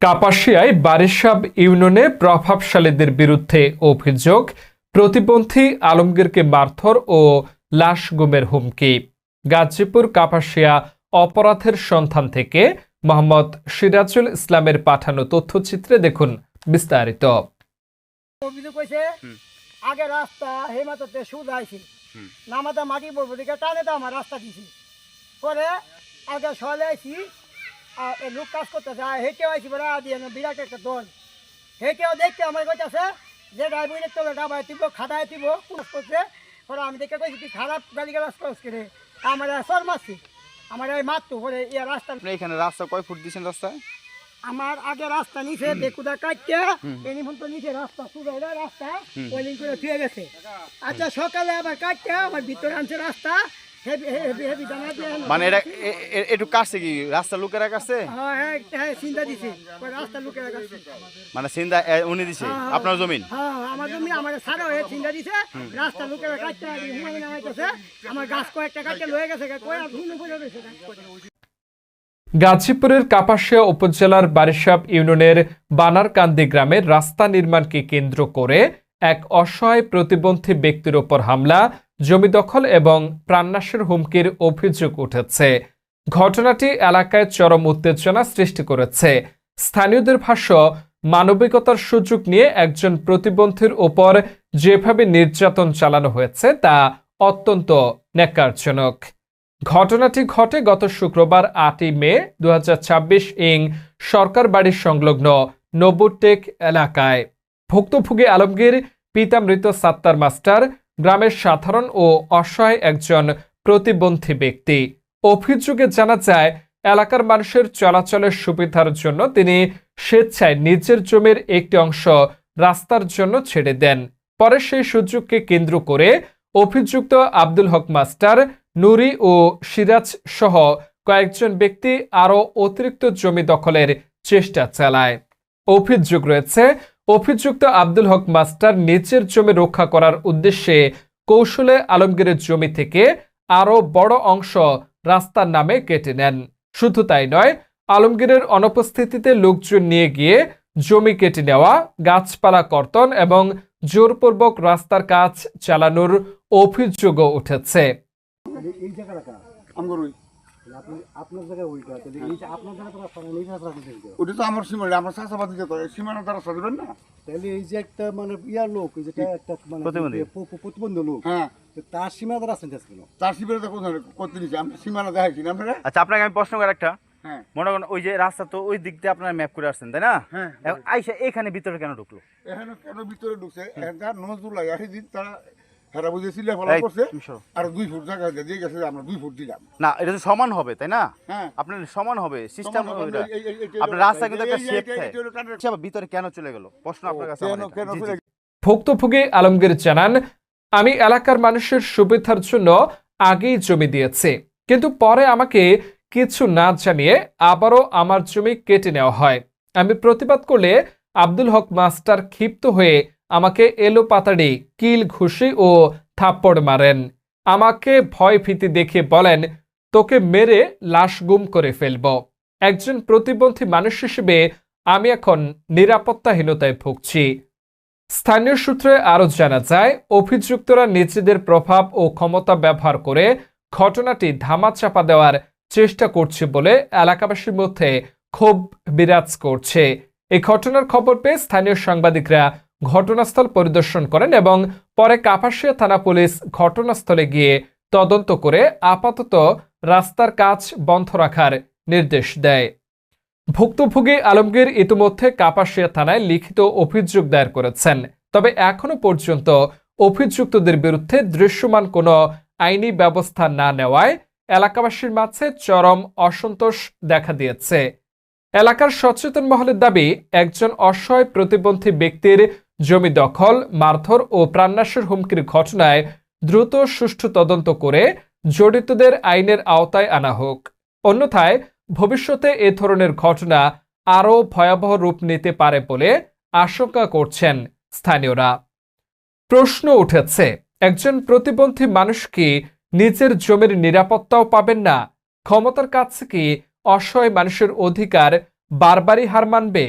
কাপাসিয়ায় বারিশাব ইউনিয়নে প্রভাবশালীদের বিরুদ্ধে অভিযোগ, প্রতিবন্ধী আলমগীরকে মারধর ও লাশ গুমের হুমকি। গাজীপুর কাপাসিয়া অপরাধের সন্ধান থেকে মোহাম্মদ সিরাজুল ইসলামের পাঠানো তথ্যচিত্রে দেখুন বিস্তারিত। অভিযোগ হয়েছে আগে রাস্তা হেমাতে সুদা আইছি নামাতে মাটি বলবো দিকে টানে তো আমার রাস্তা দিছি পরে আগে সলে আইছি লোক কাজ করতে যায় হেঁটেও আইছি বলে দিয়ে বিরাট একটা দল হেঁটেও দেখতে আমার কাছে যে ড্রাইভারের তোলে ডাবায় দিব খাদায় দিব পুলিশ করছে পরে আমি দেখে কইছি তুই খারাপ গাড়ি গালাজ করছ করে আমার সর মারছি আমার এই মারতো বলে ইয়ে রাস্তা এখানে রাস্তা কয় ফুট দিয়েছেন রাস্তায়? আমার আগে রাস্তা নিচে বেকুদা কাটতে এনি ফোন তো নিচে রাস্তা সুগাইরা রাস্তা ওইলিং করে ফিরে গেছে। আচ্ছা সকালে আবার কাটতে আমার ভিতরে আনছে রাস্তা হেভি হেভি হেভি জানা দিয়ে মানে এটা একটু কাছে কি রাস্তা লোকেরা কাছে? হ্যাঁ হ্যাঁ চিন্তা দিছে ওই রাস্তা লোকেরা কাছে মানে চিন্তা উনি দিছে আপনার জমিন? হ্যাঁ আমার জমি আমার সারা হয়ে চিন্তা দিছে রাস্তা লোকেরা কাটতে হুমাই নামাইতেছে আমার গাছ কয়েকটা কাটতে লয়ে গেছে কই আর ভিন্ন করে গেছে। গাজীপুরের কাপাসিয়া উপজেলার বারিশাব ইউনিয়নের বানারকান্দি গ্রামের রাস্তা নির্মাণকে কেন্দ্র করে এক অসহায় প্রতিবন্ধী ব্যক্তির ওপর হামলা, জমি দখল এবং প্রাণনাশের হুমকির অভিযোগ উঠেছে। ঘটনাটি এলাকায় চরম উত্তেজনা সৃষ্টি করেছে। স্থানীয়দের ভাষ্য, মানবিকতার সুযোগ নিয়ে একজন প্রতিবন্ধীর ওপর যেভাবে নির্যাতন চালানো হয়েছে তা অত্যন্ত ন্যাক্কারজনক। ঘটনাটি ঘটে গত শুক্রবার ৮ই মে ২০২৬ ইং সরকার বাড়ির সংলগ্ন নবুটেক এলাকায়। ভুক্তভোগী আলমগীর পিতা মৃত সাত্তার মাস্টার, গ্রামের সাধারণ ও অসহায় একজন প্রতিবন্ধী ব্যক্তি। অভিযোগে জানা যায়, এলাকার মানুষের চলাচলের সুবিধার জন্য তিনি স্বেচ্ছায় নিজের জমির একটি অংশ রাস্তার জন্য ছেড়ে দেন। পরে সেই সুযোগকে কেন্দ্র করে অভিযুক্ত আব্দুল হক মাস্টার, নুরি ও সিরাজ সহ কয়েকজন ব্যক্তি আরও অতিরিক্ত জমি দখলের চেষ্টা চালায়। অভিযোগ রয়েছে, অভিযুক্ত আব্দুল হক মাস্টার নিজের জমি রক্ষা করার উদ্দেশ্যে কৌশলে আলমগীরের জমি থেকে আরও বড় অংশ রাস্তার নামে কেটে নেন। শুধু তাই নয়, আলমগীরের অনুপস্থিতিতে লোকজন নিয়ে গিয়ে জমি কেটে নেওয়া, গাছপালা কর্তন এবং জোরপূর্বক রাস্তার কাজ চালানোর অভিযোগও উঠেছে। আচ্ছা, আপনাকে আমি প্রশ্ন করে একটা, মনে করেন ওই যে রাস্তা তো ওই দিক দিয়ে আপনার ম্যাপ করে আসছেন তাই না? আইসা এখানে ভিতরে কেন ঢুকলো? এখানে কেন ভিতরে ঢুকছে নজরুল লাগে দিন তারা হেরা বুঝেছিলে ফলা করছে আর 2 ফুট জায়গা দিয়ে গেছে, আমরা 2 ফুট দিলাম না। এটা তো সমান হবে তাই না? হ্যাঁ, আপনার সমান হবে সিস্টেম। আপনার রাস্তা কিন্তু একটা শেপ থাকে। আচ্ছা, ভিতরে কেন চলে গেল প্রশ্ন আপনার কাছে? ভুক্তভোগী আলমগীর জানান, আমি এলাকার মানুষের সুবিধার জন্য আগেই জমি দিয়েছি, কিন্তু পরে আমাকে কিছু না জানিয়ে আবারও আমার জমি কেটে নেওয়া হয়। আমি প্রতিবাদ করলে আব্দুল হক মাস্টার ক্ষিপ্ত হয়ে আমাকে এলো পাতাড়ি, কিল, ঘুষি ও থাপ্পড় মারেন। আমাকে ভয় ভীতি দেখিয়ে বলেন, তোকে মেরে লাশ গুম করে ফেলব। একজন প্রতিবন্ধী মানুষ হিসেবে আমি এখন নিরাপত্তাহীনতায় ভুগছি। স্থানীয় সূত্রে আরও জানা যায়, অভিযুক্তরা নিজেদের প্রভাব ও ক্ষমতা ব্যবহার করে ঘটনাটি ধামাচাপা দেওয়ার চেষ্টা করছে বলে এলাকাবাসীর মধ্যে ক্ষোভ বিরাজ করছে। এই ঘটনার খবর পেয়ে স্থানীয় সাংবাদিকরা ঘটনাস্থল পরিদর্শন করেন এবং পরে কাপাসিয়া থানা পুলিশ ঘটনাস্থলে গিয়ে তদন্ত করে আপাতত রাস্তার কাজ বন্ধ রাখার নির্দেশ দেয়। ভুক্তভোগী আলমগীর ইতিমধ্যে কাপাসিয়া থানায় লিখিত অভিযোগ দায়ের করেছেন। তবে এখনো পর্যন্ত অভিযুক্তদের বিরুদ্ধে দৃশ্যমান কোনো আইনি ব্যবস্থা না নেওয়ায় এলাকাবাসীর মাঝে চরম অসন্তোষ দেখা দিয়েছে। এলাকার সচেতন মহলের দাবি, একজন অসহায় প্রতিবন্ধী ব্যক্তির জমি দখল, মারধর ও প্রাণনাশের হুমকির ঘটনায় দ্রুত সুষ্ঠু তদন্ত করে জড়িতদের আইনের আওতায় আনা হোক। অন্যথায় ভবিষ্যতে এ ধরনের ঘটনা আরও ভয়াবহ রূপ নিতে পারে বলে আশঙ্কা করছেন স্থানীয়রা। প্রশ্ন উঠেছে, একজন প্রতিবন্ধী মানুষ কি নিজের জমির নিরাপত্তাও পাবেন না? ক্ষমতার কাছে কি অসহায় মানুষের অধিকার বারবারই হার মানবে?